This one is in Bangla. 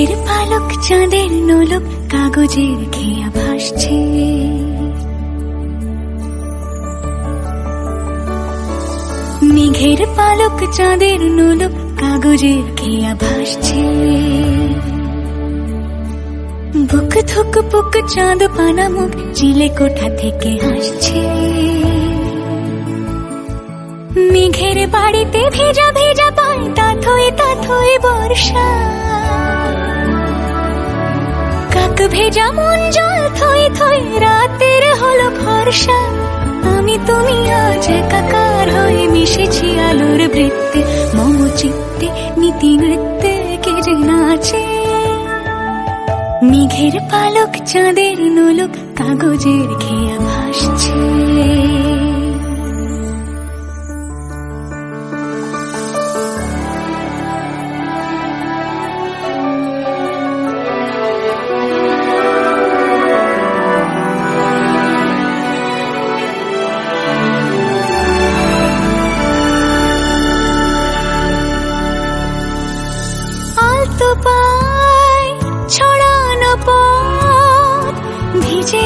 মেঘের পালক চাঁদের নোলক কাগজের খেয়া ভাসছে। মেঘের পালক চাঁদের নোলক কাগজের খেয়া ভাসছে। বুক থুক পুক চাঁদ পানা মুখ চিলে কোঠা থেকে হাসছে। মেঘের বাড়িতে ভেজা ভেজা পায় তাথই বর্ষা। কাক ভেজা মন জল থই থই রাতের হলো ফর্সা। আমি তুমি আজ একাকার হয়ে মিশেছি আলোর বৃত্তে। মম চিত্তে নীতি নৃত্যে কে যে নাচে। মেঘের পালক চাঁদের নোলক কাগজের খেয়া ভাসছে। আলতো পায় ছড়ানো পথ ভিজে